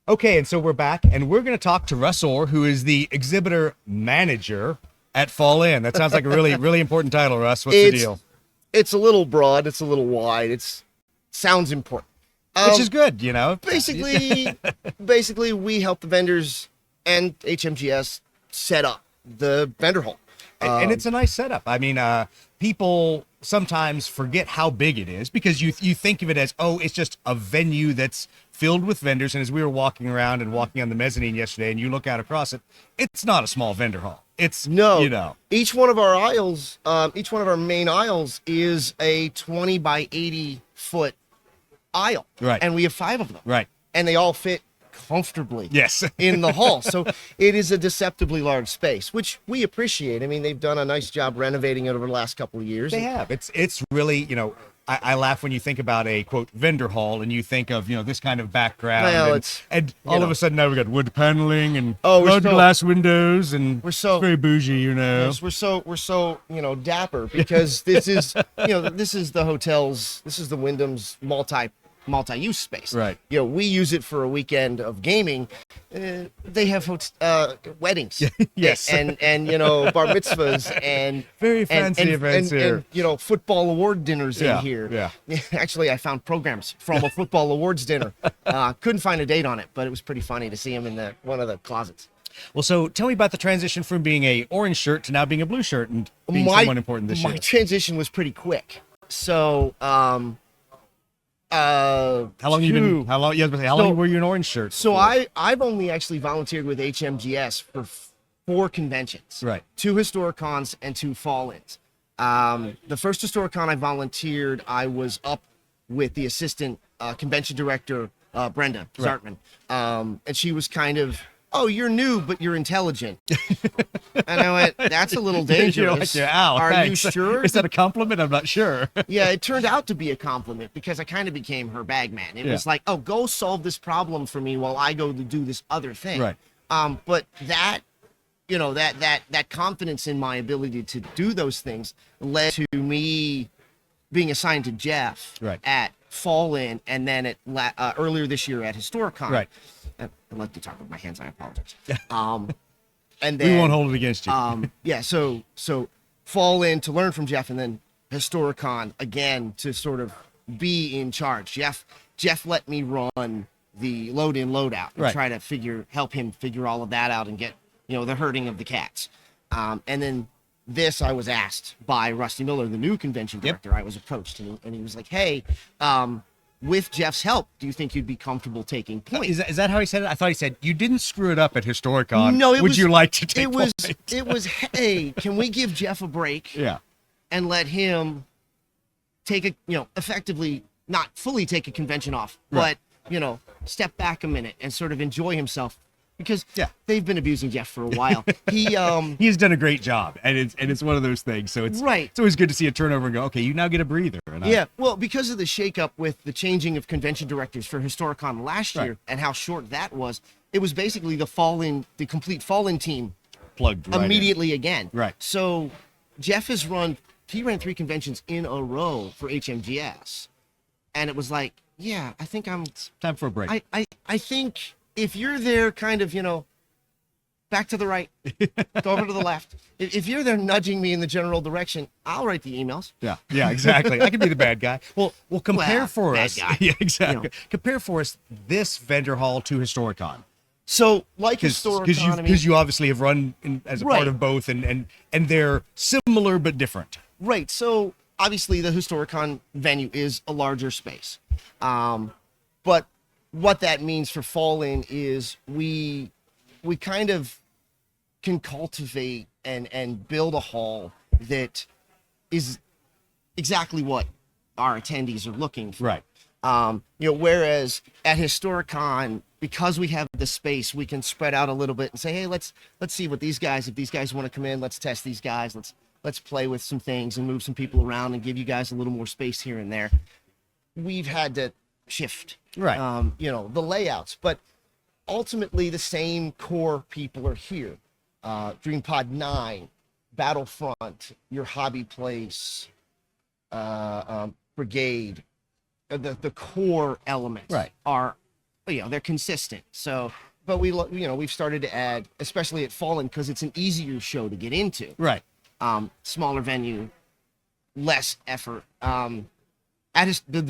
Okay, and so we're back, and we're going to talk to Russell Orr, who is the Exhibitor Manager at Fall In. That sounds like a really, really important title, Russ. What's the deal? It's a little broad. It's a little wide. It sounds important. Which is good, you know. Basically, we help the vendors and HMGS set up the vendor hall. And it's a nice setup. I mean, people sometimes forget how big it is because you think of it as, oh, it's just a venue that's filled with vendors. And as we were walking around and walking on the mezzanine yesterday, and you look out across it, it's not a small vendor hall. It's, you know. Each one of our aisles, each one of our main aisles is a 20 by 80 foot aisle. Right. And we have 5 of them. Right. And they all fit comfortably yes in the hall. So it is a deceptively large space, which we appreciate. I mean, they've done a nice job renovating it over the last couple of years. They have. It's really, you know, I laugh when you think about a quote vendor hall and you think of, you know, this kind of background. Well, and all of a sudden now we got wood paneling and large glass windows and we're so it's very bougie, you know. Yes, we're so you know, dapper because this is this is the hotel's, this is the Wyndham's multi-use space. Right. You know, we use it for a weekend of gaming. They have weddings. Yes. And you know, bar mitzvahs and very fancy events here. And you know, football award dinners in here. Yeah. Actually, I found programs from a football awards dinner. Couldn't find a date on it, but it was pretty funny to see them in one of the closets. Well, so tell me about the transition from being a orange shirt to now being a blue shirt and being someone important this year. My transition was pretty quick. So, how long were you an orange shirt? So I've only actually volunteered with HMGS for 4 conventions. Right. 2 Historicons and 2 Fall-ins. The first Historicon I volunteered, I was up with the assistant convention director, Brenda Zartman. And she was kind of, oh, you're new, but you're intelligent. And I went, that's a little dangerous. Are thanks. you sure? Is that a compliment? I'm not sure. Yeah, it turned out to be a compliment because I kind of became her bag man. It was like, oh, go solve this problem for me while I go to do this other thing. Right. But that, you know, that confidence in my ability to do those things led to me being assigned to Jeff at Fall In and then at earlier this year at Historicon. Right. I like to talk with my hands. I apologize. And then we won't hold it against you. So Fall In to learn from Jeff, and then Historicon again to sort of be in charge. Jeff let me run the load in, load out, and try to help him figure all of that out and get, you know, the herding of the cats. And then this, I was asked by Rusty Miller, the new convention director. I was approached, and he was like, "Hey, with Jeff's help, do you think you'd be comfortable taking point?" Is that how he said it? I thought he said, you didn't screw it up at Historicon. No, Would you like to take point? It was, hey, can we give Jeff a break? Yeah. And let him take effectively not fully take a convention off, but, you know, step back a minute and sort of enjoy himself. Because they've been abusing Jeff for a while. He has done a great job, and it's one of those things. So it's always good to see a turnover and go, okay, you now get a breather. Well, because of the shakeup with the changing of convention directors for Historicon last year and how short that was, it was basically the complete Fall-In team plugged immediately again. Right. So Jeff ran 3 conventions in a row for HMGS, and it was like, I think it's time for a break. I think. If you're there kind of, you know, back to the right, go over to the left. If you're there nudging me in the general direction, I'll write the emails. Yeah, exactly. I can be the bad guy. Well, compare for us. Guy. Yeah, exactly. You know. Compare for us this vendor hall to Historicon. So, like Historicon, because you obviously have run as a part of both, and they're similar but different. Right. So, obviously, the Historicon venue is a larger space. But what that means for Fall In is we kind of can cultivate and build a hall that is exactly what our attendees are looking for. Right. You know, whereas at Historicon, because we have the space, we can spread out a little bit and say, hey, let's see what if these guys want to come in, let's test these guys, let's play with some things and move some people around and give you guys a little more space here and there. We've had to shift, you know, the layouts, but ultimately the same core people are here. DreamPod 9, Battlefront, your hobby place, Brigade, the core elements are they're consistent. So, but we've started to add, especially at Fallen, because it's an easier show to get into. Right. Smaller venue, less effort. The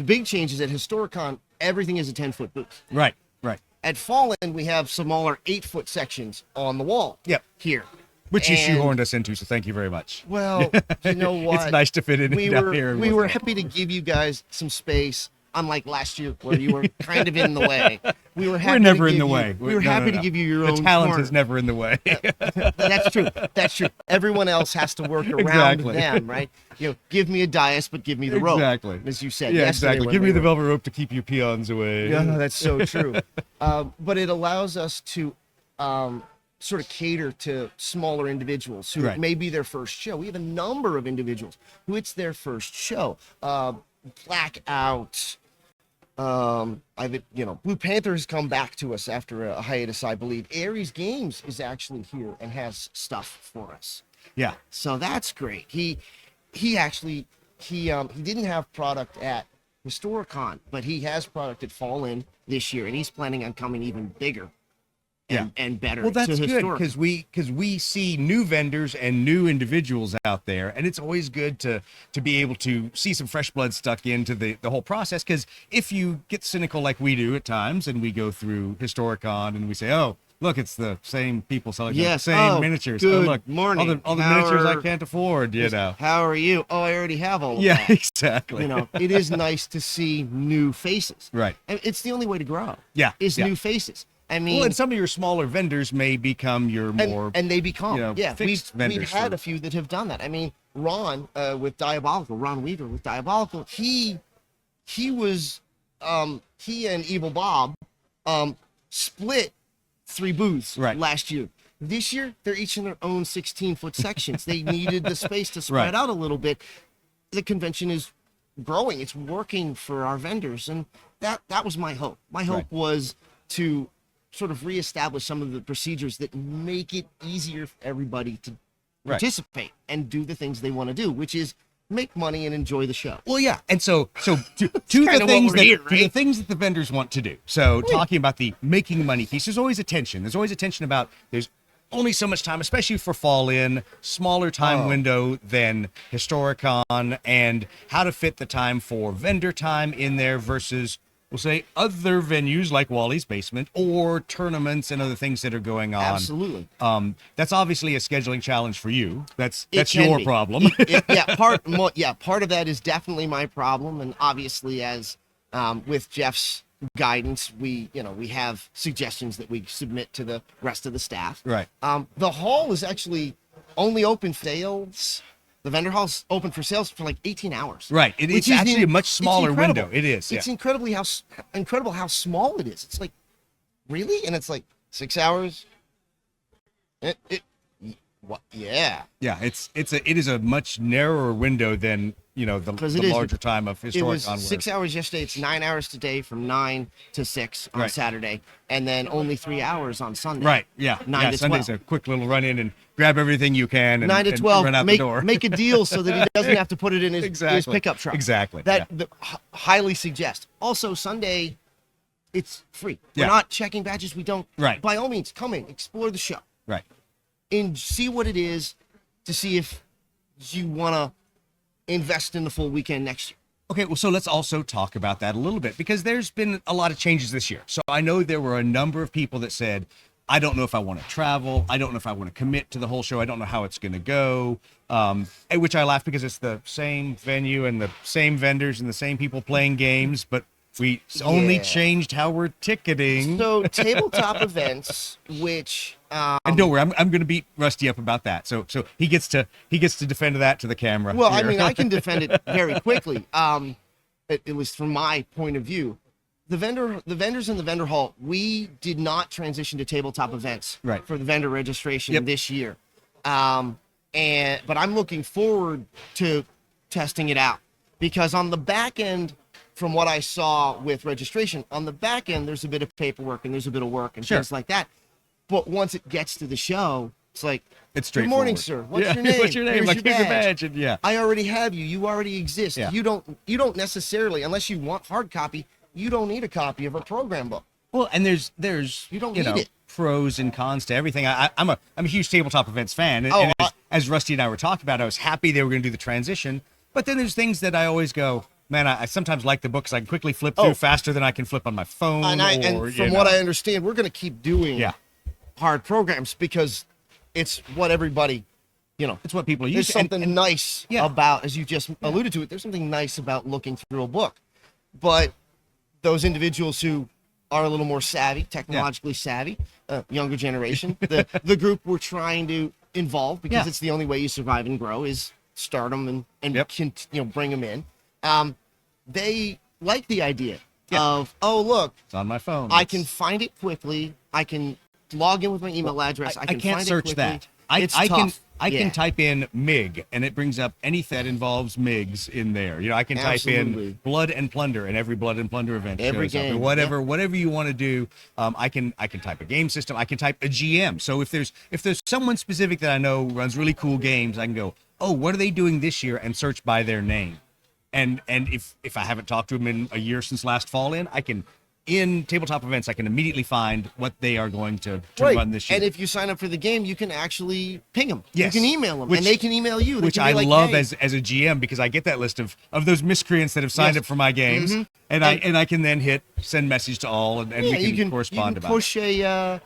big changes at Historicon, everything is a 10-foot booth. Right. Right. At Fallen, we have smaller 8-foot sections on the wall. Yep. Here. Which you shoehorned us into, so thank you very much. Well, you know what? It's nice to fit in down here. We were happy to give you guys some space, unlck last year where you were kind of in the way. We're never in the way. We were happy to give you your own The talent corner. is never in the way. That's true. That's true. Everyone else has to work around Exactly. them, right? Give me a dais, but give me the rope. Exactly. As you said. Yeah, yesterday exactly. when Give we me the were- velvet rope to keep your peons away. Yeah, that's so true. But it allows us to sort of cater to smaller individuals who Right. may be their first show. We have a number of individuals who it's their first show. Blackout. Blue Panther has come back to us after a hiatus, I believe. Aries Games is actually here and has stuff for us. Yeah. So that's great. He didn't have product at Historicon, but he has product at Fallen this year, and he's planning on coming even bigger and better. Well, that's to good Historicon. because we see new vendors and new individuals out there, and it's always good to be able to see some fresh blood stuck into the whole process. Because if you get cynical like we do at times, and we go through Historicon and we say, "Oh, look, it's the same people selling Yes. the same Oh, miniatures. good Oh, look, morning. all the How miniatures I are- can't afford." How are you? Oh, I already have all of Yeah, that. exactly. It is nice to see new faces. Right. And it's the only way to grow. Yeah, Is yeah. new faces. I mean, Well, and some of your smaller vendors may become your more and they become fixed vendors. We've had for- a few that have done that. I mean, Ron with Diabolical, Ron Weaver with Diabolical, he was he and Evil Bob split 3 booths Right. last year. This year they're each in their own 16-foot sections. They needed the space to spread Right. out a little bit. The convention is growing. It's working for our vendors, and that was my hope. My hope Right. was to sort of reestablish some of the procedures that make it easier for everybody to Right. participate and do the things they want to do, which is make money and enjoy the show. Well, yeah, and so to kinda the what things we're that here, to the right? things that the vendors want to do. So talking about the making money piece, there's always a tension. There's always a tension about there's only so much time, especially for Fall In, smaller time window than Historicon, and how to fit the time for vendor time in there versus, we'll say, other venues like Wally's Basement or tournaments and other things that are going on. Absolutely. That's obviously a scheduling challenge for you. That's It can your be. problem. Part of that is definitely my problem, and obviously, as with Jeff's guidance, we have suggestions that we submit to the rest of the staff. Right. The hall is actually only open for sales. The vendor hall's open for sales for like 18 hours. Right. which It's is actually a much it's smaller incredible. window. It is. It's Yeah. incredible how small it is. It's like, really? And it's like 6 hours. What? Yeah. Yeah, it is a much narrower window than the 'Cause it is. larger time of It Historicon. was where- 6 hours yesterday. It's 9 hours today from 9 to 6 on Right. Saturday, and then only 3 hours on Sunday. Right. Yeah. 9 yeah, to Sunday's 12. a quick little run in and grab everything you can. And, 9 to and 12. run out make, the door. make a deal so that he doesn't have to put it in his Exactly. pickup truck. Exactly. That yeah. highly suggest. Also, Sunday, it's free. We're Yeah. not checking badges. We don't. Right. By all means, come in, explore the show, Right. and see what it is to see if you want to invest in the full weekend next year. Okay, well, so let's also talk about that a little bit because there's been a lot of changes this year. So I know there were a number of people that said, I don't know if I want to travel. I don't know if I want to commit to the whole show. I don't know how it's going to go. At which I laugh because it's the same venue and the same vendors and the same people playing games, but we only Yeah. changed how we're ticketing. So tabletop events, which and don't worry, I'm going to beat Rusty up about that. So he gets to defend that to the camera. well, I here. mean, I can defend it very quickly. It was from my point of view. The vendors in the vendor hall, we did not transition to tabletop events Right. for the vendor registration Yep. this year. But I'm looking forward to testing it out because on the back end, from what I saw with registration, on the back end, there's a bit of paperwork and there's a bit of work and Sure. things like that. But once it gets to the show, it's like, It's good morning, straightforward. sir. What's Yeah. your name? What's your name? Here's Like, your here's your badge. badge. And yeah. I already have you. You already exist. Yeah. You don't necessarily, unless you want hard copy, you don't need a copy of a program book. Well, and there's You don't need it. pros and cons to everything. I'm a huge tabletop events fan, and, Oh, and as Rusty and I were talking about, I was happy they were going to do the transition. But then there's things that I always go, man, I sometimes like the book because I can quickly flip through faster than I can flip on my phone. And from what I understand, we're going to keep doing hard programs because it's what everybody, it's what people use. there's something nice Yeah. about, as you just alluded to it, there's something nice about looking through a book. But those individuals who are a little more savvy, technologically savvy, younger generation, the group we're trying to involve, because it's the only way you survive and grow, is start them and bring them in. They like the idea of, oh, look, It's on my phone. I can find it quickly. I can log in with my email address. I can can't find search it quickly. that. It's I tough. can type in MIG and it brings up anything that involves MIGs in there. I can type Absolutely. in Blood and Plunder, and every Blood and Plunder event Every shows up. game, Or whatever you want to do. I can type a game system. I can type a GM. So if there's someone specific that I know runs really cool games, I can go, oh, what are they doing this year, and search by their name. And if I haven't talked to them in a year since last fall in tabletop events, I can immediately find what they are going to run this year. And if you sign up for the game, you can actually ping them. Yes. You can email them, and they can email you. They Which can be I like, love hey. as a GM, because I get that list of those miscreants that have signed Yes. up for my games, and I can then hit send message to all, and we can correspond about push a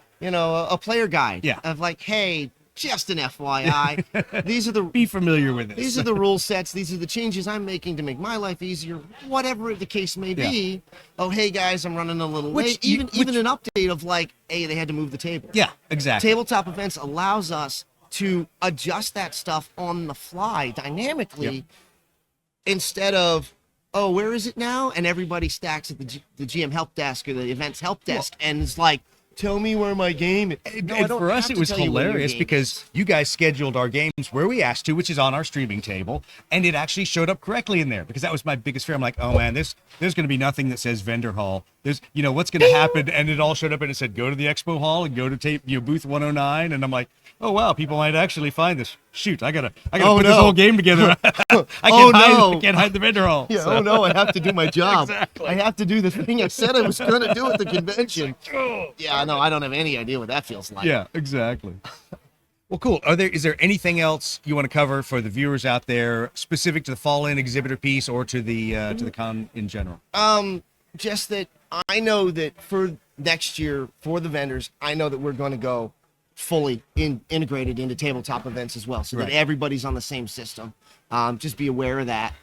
player guide. Yeah. Of like, hey, just an FYI, these are the it. Be familiar with this. These are the rule sets. These are the changes I'm making to make my life easier, whatever the case may be. Oh, hey, guys, I'm running a little late. Even an update of like, hey, they had to move the table. Yeah, exactly. Tabletop events allows us to adjust that stuff on the fly dynamically instead of, oh, where is it now? And everybody stacks at the GM help desk or the events help desk, and it's like, tell me where my game is. No, And for us, it was hilarious because you guys scheduled our games where we asked to, which is on our streaming table, and it actually showed up correctly in there, because that was my biggest fear. I'm like, oh man, there's going to be nothing that says vendor hall. There's, what's going to happen? And it all showed up and it said, go to the expo hall and go to booth 109. And I'm like, oh wow, people might actually find this. Shoot, I gotta put this whole game together. I can't hide the vendor hall. Yeah, so. Oh no, I have to do my job. Exactly. I have to do the thing I said I was going to do at the convention. Yeah, no, I don't have any idea what that feels like. Yeah, exactly. Well, cool. Is there anything else you want to cover for the viewers out there, specific to the Fall In exhibitor piece or to the con in general? Just that I know that for next year, for the vendors, I know that we're going to go fully integrated into tabletop events as well, so that everybody's on the same system. Just be aware of that.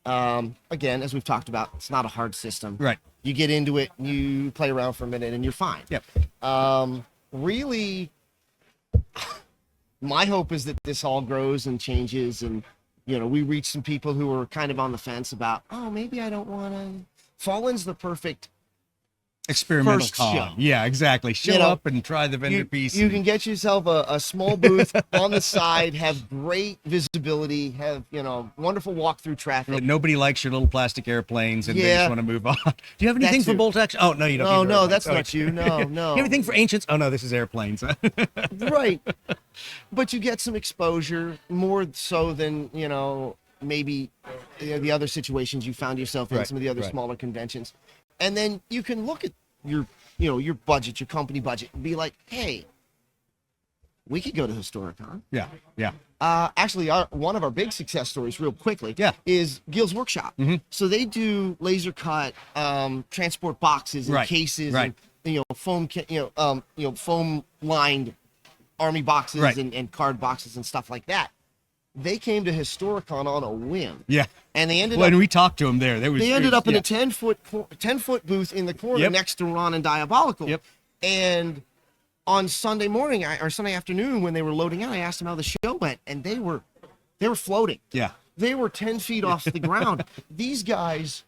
Again, as we've talked about, it's not a hard system. Right. You get into it, you play around for a minute, and you're fine. Yep. Really, my hope is that this all grows and changes, and we reach some people who are kind of on the fence about, oh, maybe I don't want to. Fallen's the perfect Experimental first con. show. Yeah, exactly. Show up and try the vendor piece. You can get yourself a small booth on the side, have great visibility, have wonderful walk-through traffic. Nobody likes your little plastic airplanes, and they just want to move on. Do you have anything That for too. Bolt Action? Oh no, you don't. No, need no, airplanes. that's Oh, not you. No, no. You have anything for Ancients? Oh no, this is airplanes. Right. But you get some exposure, more so than maybe the other situations you found yourself in, some of the other smaller conventions, and then you can look at your budget, your company budget, and be like, hey, we could go to Historicon. Yeah. Actually, one of our big success stories, real quickly, is Gil's Workshop. So they do laser cut transport boxes and cases, and foam, foam lined army boxes and card boxes and stuff like that. They came to Historicon on a whim. Yeah. And they ended up. When we talked to them there, they ended up in a 10-foot booth in the corner next to Ron and Diabolical. Yep. And on Sunday morning or Sunday afternoon, when they were loading out, I asked them how the show went, and they were floating. Yeah. They were 10 feet off the ground. These guys,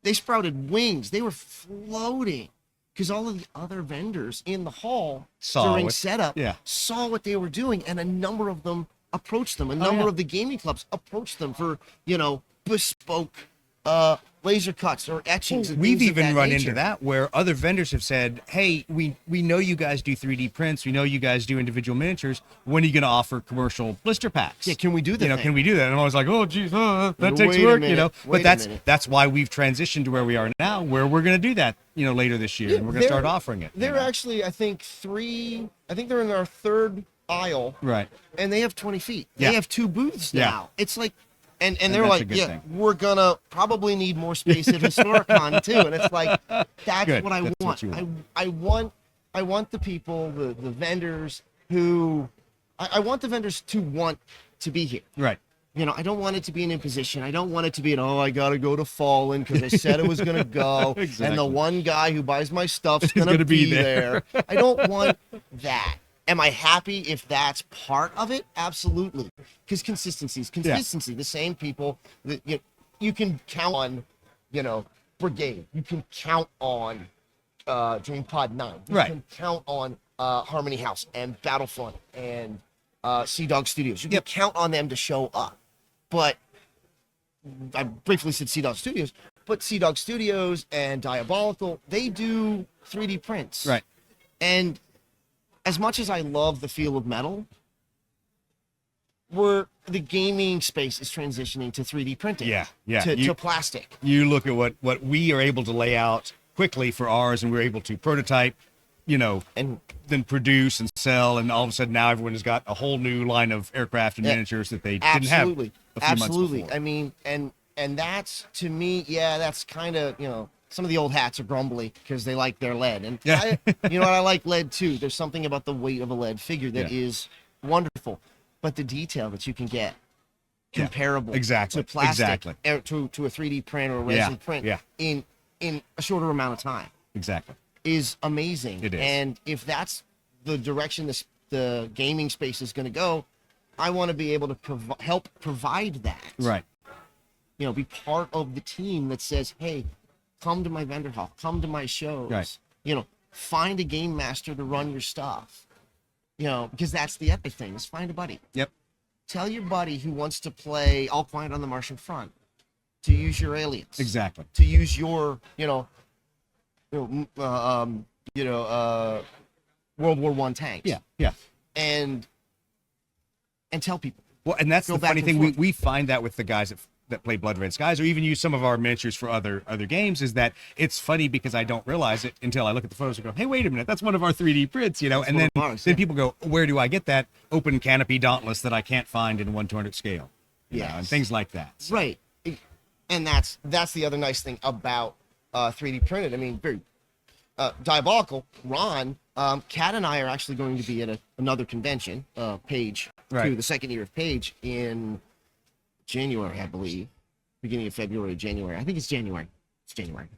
they sprouted wings. They were floating because all of the other vendors in the hall during setup saw what they were doing, and a number of them approached them. A number of the gaming clubs approached them for, bespoke laser cuts or etchings. And We've things of even that run nature. into that where other vendors have said, hey, we know you guys do 3D prints. We know you guys do individual miniatures. When are you going to offer commercial blister packs? Yeah, can we do that? Can we do that? And I was like, oh, geez, that takes Wait a work, minute, But wait a minute. that's why we've transitioned to where we are now, where we're going to do that, later this year. And we're going to start offering it. They're actually, I think they're in our third aisle. Right. And they have 20 feet. Yeah. They have 2 booths Yeah. now. It's like, and they're that's a like, good yeah, thing. we're gonna probably need more space at Historicon too. And it's like, that's Good. what I That's want. what you I want the people, the vendors who, I want the vendors to want to be here. Right. I don't want it to be an imposition. I don't want it to be I got to go to Fallen because I said it was going to go. Exactly. And the one guy who buys my stuff's He's going to gonna be be there. I don't want that. Am I happy if that's part of it? Absolutely. Because consistency. The same people that you can count on, Brigade. You can count on Dream Pod 9. You Right. can count on Harmony House and Battlefront and Sea Dog Studios. You can count on them to show up. But I briefly said Sea Dog Studios, but Sea Dog Studios and Diabolical, they do 3D prints. Right. And as much as I love the feel of metal, the gaming space is transitioning to 3D printing. Yeah. To plastic. You look at what we are able to lay out quickly for ours, and we're able to prototype, And then produce and sell, and all of a sudden now everyone has got a whole new line of aircraft and miniatures that they didn't have a few months before. I mean, and that's, to me, that's kind of, some of the old hats are grumbly because they like their lead. And I like lead too. There's something about the weight of a lead figure that is wonderful. But the detail that you can get comparable to plastic, to a 3D print or a resin print in a shorter amount of time. Exactly. Is amazing. It is. And if that's the direction the gaming space is going to go, I want to be able to help provide that. Right. Be part of the team that says, hey, come to my vendor hall, come to my shows. Right. Find a game master to run your stuff. Because that's the epic thing, is find a buddy. Yep. Tell your buddy who wants to play All Quiet on the Martian Front to use your aliens. Exactly. To use your, World War I tanks. Yeah. And tell people. Well, and that's Go the back funny and thing. forth. We find that with the guys that play Blood Red Skies, or even use some of our miniatures for other games, is that it's funny because I don't realize it until I look at the photos and go, hey, wait a minute, that's one of our 3D prints, and one then of ours, then people go, where do I get that open canopy Dauntless that I can't find in 1/200 scale? And things like that. So, Right. And that's the other nice thing about 3D printed. I mean, very Diabolical, Ron, Kat and I are actually going to be at another convention, Page, Right. the second year of Page in January, I believe. Beginning of February, January. I think it's January. It's January.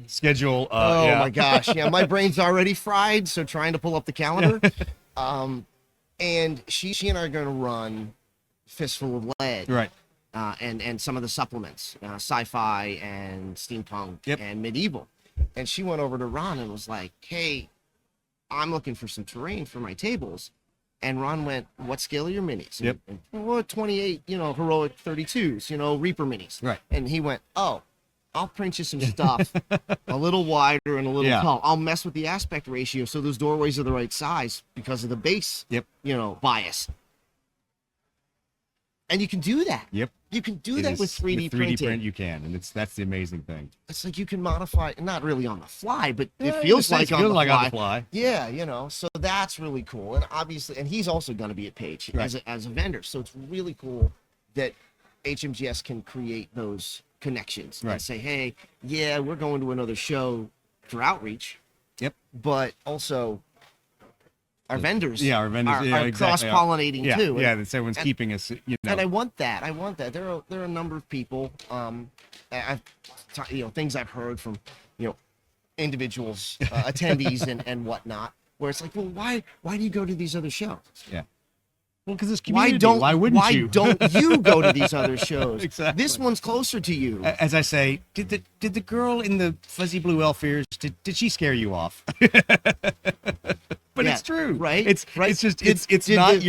schedule. Oh my gosh. Yeah, my brain's already fried, so trying to pull up the calendar. And she and I are going to run Fistful of Lead. Right. And some of the supplements, sci-fi and steampunk and medieval. And she went over to Ron and was like, hey, I'm looking for some terrain for my tables. And Ron went, what scale are your minis? Yep. Well, 28, heroic 32s, Reaper minis. Right. And he went, oh, I'll print you some stuff a little wider and a little tall. I'll mess with the aspect ratio so those doorways are the right size because of the base, bias. And you can do that. Yep. You can do that with 3D printing. 3D print, you can, and that's the amazing thing. It's like you can modify, not really on the fly, but it Yeah, feels in a like, sense, on, feels the like fly. on the fly. Yeah, so that's really cool. And obviously, and he's also going to be at Page Right. as a vendor. So it's really cool that HMGS can create those connections Right. and say, hey, yeah, we're going to another show for outreach. Yep. But also, our vendors, our vendors are exactly. cross-pollinating too. Yeah, that everyone's keeping us, And I want that. There are a number of people, things I've heard from, individuals, attendees and whatnot, where it's like, well, why do you go to these other shows? Yeah. Well, because it's community. Why wouldn't you? Why don't you go to these other shows? Exactly. This one's closer to you. As I say, did the girl in the fuzzy blue elf ears, did she scare you off? but Yeah, it's true. right, It's right. it's just Did- it's did not the-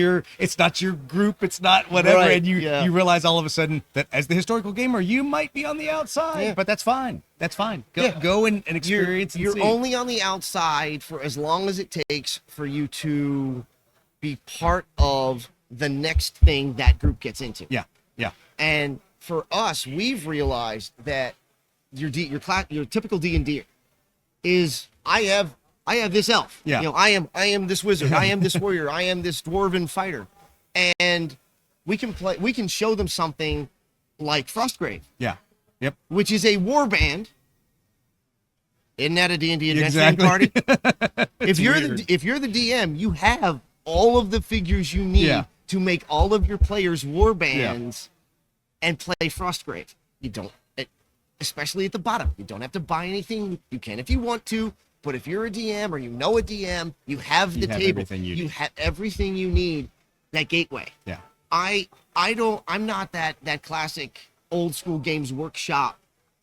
your group. It's not whatever. Right, And you yeah. you realize all of a sudden that as the historical gamer, you might be on the outside, Yeah. but that's fine. That's fine. Go Yeah. go and experience. You're and see. only on the outside for as long as it takes for you to be part of the next thing that group gets into. Yeah. Yeah. And for us, we've realized that your typical D&D is I have this elf. Yeah. You know, I am this wizard. I am this warrior. I am this dwarven fighter. And we can show them something like Frostgrave, Yeah. Yep. which is a war band. Isn't that a D&D adventuring Exactly. party? if you're weird. the DM, you have all of the figures you need Yeah. to make all of your players war bands and play Frostgrave. You don't, especially at the bottom. You don't have to buy anything. You can if you want to, but if you're a DM or you know a DM, you have the have table. everything you You need. have everything you need. That gateway. Yeah. I'm not that classic old school games workshop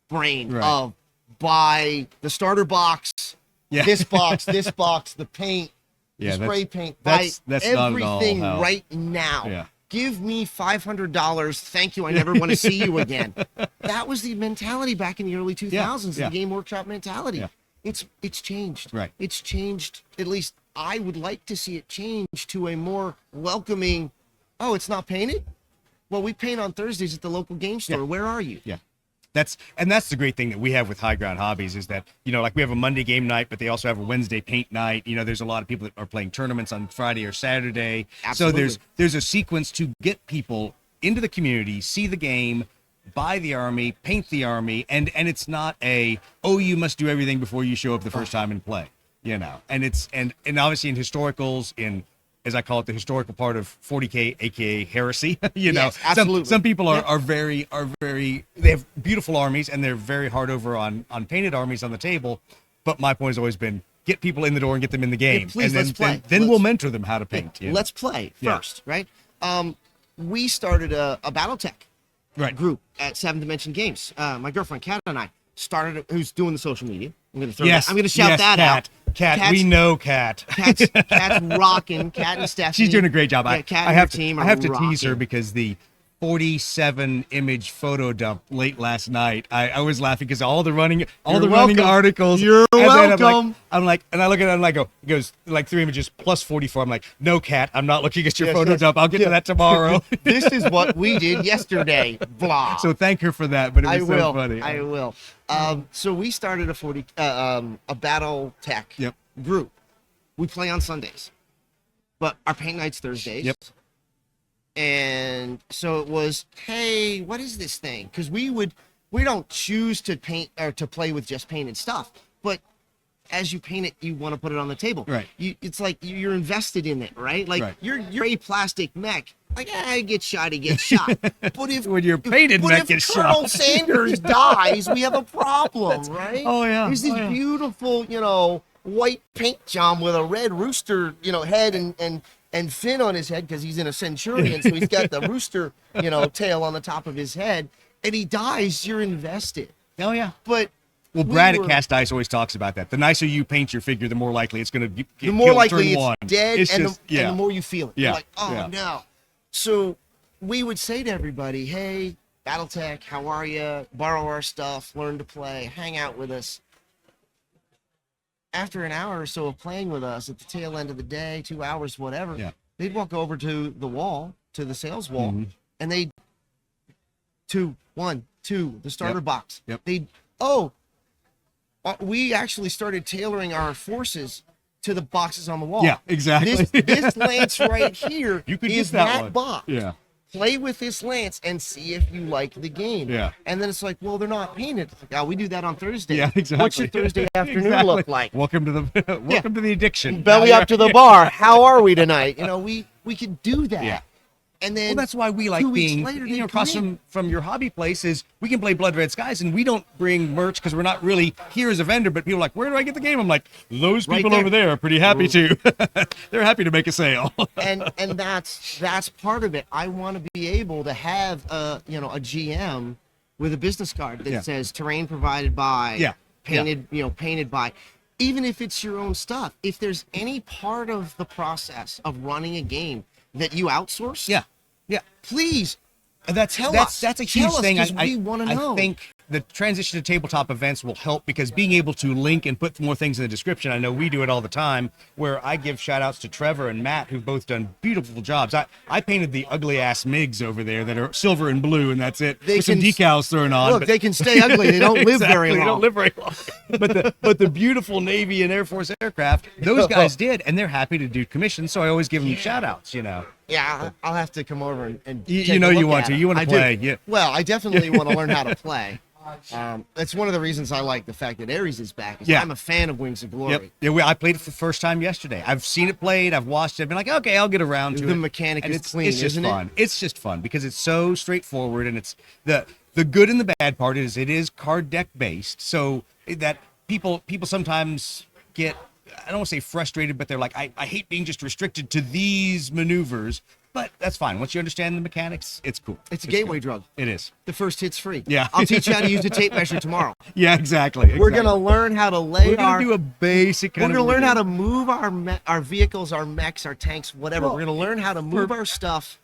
brain Right. of buy the starter box, Yeah. this box, the paint, Yeah, the spray paint, that's buy not at all everything how- right now. Yeah. Give me $500. Thank you. I never want to see you again. That was the mentality back in the early 2000s, Yeah. the game workshop mentality. Yeah. It's changed. Right. It's changed. At least I would like to see it change to a more welcoming. Oh, it's not painted? Well, we paint on Thursdays at the local game store. Yeah. Where are you? Yeah. That's the great thing that we have with High Ground Hobbies is that, like we have a Monday game night, but they also have a Wednesday paint night. There's a lot of people that are playing tournaments on Friday or Saturday. Absolutely. So there's a sequence to get people into the community, see the game, buy the army, paint the army, and it's not you must do everything before you show up the first time and play. And it's and obviously in historicals, in as I call it, the historical part of 40K, aka heresy. Yes, absolutely. Some people Yeah. are very they have beautiful armies and they're very hard over on painted armies on the table. But my point has always been get people in the door and get them in the game. please, and then, let's play. Then Let's- we'll mentor them how to paint. Let's play Yeah. first, right? We started a BattleTech Right. group at 7th Dimension Games. My girlfriend Kat and I started. Who's doing the social media? I'm gonna Yes. I'm gonna shout that Kat. out. Kat, Kat's- we know Kat. Cat's rocking. Cat and Stephanie. She's doing a great job. Yeah, Cat I and have her team I are have to tease her rocking. because the 47 image photo dump late last night. I was laughing because all the running welcome. articles. You're and then welcome. I'm like, and I look at it and I go, it goes like 3 images plus 44. I'm like, no, Kat, I'm not looking at your Yes, photo yes. dump. I'll get to that tomorrow. This is what we did yesterday. Blah. So thank her for that. But it was I so will. funny. I will. So we started a BattleTech Yep. group. We play on Sundays, but our paint night's Thursdays. Yep. And so it was, hey, what is this thing? Because we don't choose to paint or to play with just painted stuff, but as you paint it, you want to put it on the table. Right. It's like you're invested in it, right? Like Right. you're a plastic mech. Like, get shot, he gets shot. But if When your painted mech gets Colonel shot. Sanders dies, we have a problem, right? Oh, yeah. There's this Oh, yeah. beautiful, white paint job with a red rooster, head and fin on his head because he's in a centurion, so he's got the rooster, tail on the top of his head, and he dies. You're invested. Oh yeah. But Well, Brad at Cast Ice always talks about that. The nicer you paint your figure, the more likely it's going to get the more killed likely turn it's one. dead, It's and, just, and the more you feel it. Yeah. You're like, oh Yeah. no. So we would say to everybody, hey, BattleTech, how are you? Borrow our stuff, learn to play, hang out with us. After an hour or so of playing with us at the tail end of the day, 2 hours, whatever, Yeah. they'd walk over to the wall, to the sales wall, Mhm. and they'd the starter Yep. box. Yep. We actually started tailoring our forces to the boxes on the wall. Yeah, exactly. This lance right here You could is use that that one. box. Yeah. Play with this lance and see if you like the game. Yeah. And then it's like, well, they're not painted. It's like, we do that on Thursday. Yeah, exactly. What's your Thursday afternoon Exactly. look like? Welcome to the addiction. Belly Now up to the bar. How are we tonight? We could do that. Yeah. And then Well, that's why we like 2 weeks being later, they across come in. from your hobby place is we can play Blood Red Skies and we don't bring merch because we're not really here as a vendor, but people are like, where do I get the game? I'm like, those Right people there. over there are pretty happy to. They're happy to make a sale. and that's part of it. I want to be able to have a GM with a business card that Yeah. says terrain provided by, Yeah. painted by. even if it's your own stuff, if there's any part of the process of running a game that you outsource, yeah, please and that's tell us. That's a Tell huge us, thing. 'cause we want to know. I think the transition to tabletop events will help because being able to link and put more things in the description. I know we do it all the time, where I give shout outs to Trevor and Matt, who've both done beautiful jobs. I painted the ugly ass MIGs over there that are silver and blue, and that's it. With some decals thrown on. Look, they can stay ugly. They don't live very long. They don't live very long. but the beautiful Navy and Air Force aircraft, those guys did, and they're happy to do commissions. So I always give them shout outs. Yeah, I'll have to come over and You take know a look you want at to. it. You want to I play. do. Yeah. Well, I definitely want to learn how to play. That's one of the reasons I like the fact that Ares is back. Is Yeah. I'm a fan of Wings of Glory. Yep. Yeah, I played it for the first time yesterday. I've seen it played. I've watched it. I've been like, okay, I'll get around to it. The mechanic And is it's clean, It's just isn't fun. it? It's just fun because it's so straightforward, and it's the good and the bad part is it is card deck based, so that people sometimes get, I don't want to say frustrated, but they're like, I hate being just restricted to these maneuvers. But that's fine. Once you understand the mechanics, it's cool. It's a gateway drug. It is. The first hit's free. Yeah. I'll teach you how to use a tape measure tomorrow. Yeah, exactly. We're gonna learn how to lay We're our. gonna do a basic. We're gonna learn how to move our vehicles, our mechs, our tanks, whatever. Well, we're gonna learn how to move our stuff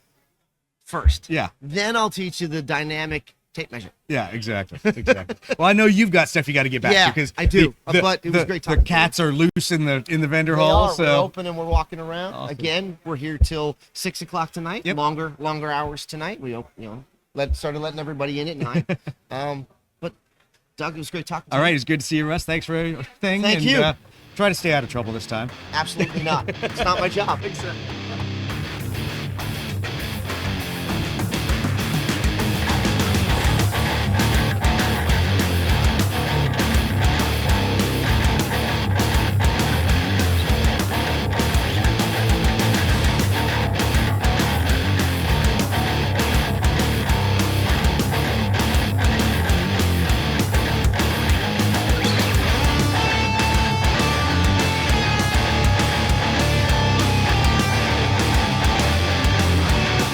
first. Yeah. Then I'll teach you the dynamic tape measure. Yeah, exactly. Well, I know you've got stuff you got to get back Yeah, to because I do. But it was great talking The to you. cats are loose in the vendor They hall, are. We're so open and we're walking around. Awesome. Again, we're here till 6 o'clock tonight. Yep. Longer hours tonight. We started letting everybody in at 9. But Doug, it was great talking to all you. right. It's good to see you, Russ. Thanks for everything. Thank you. Try to stay out of trouble this time. Absolutely not. It's not my job.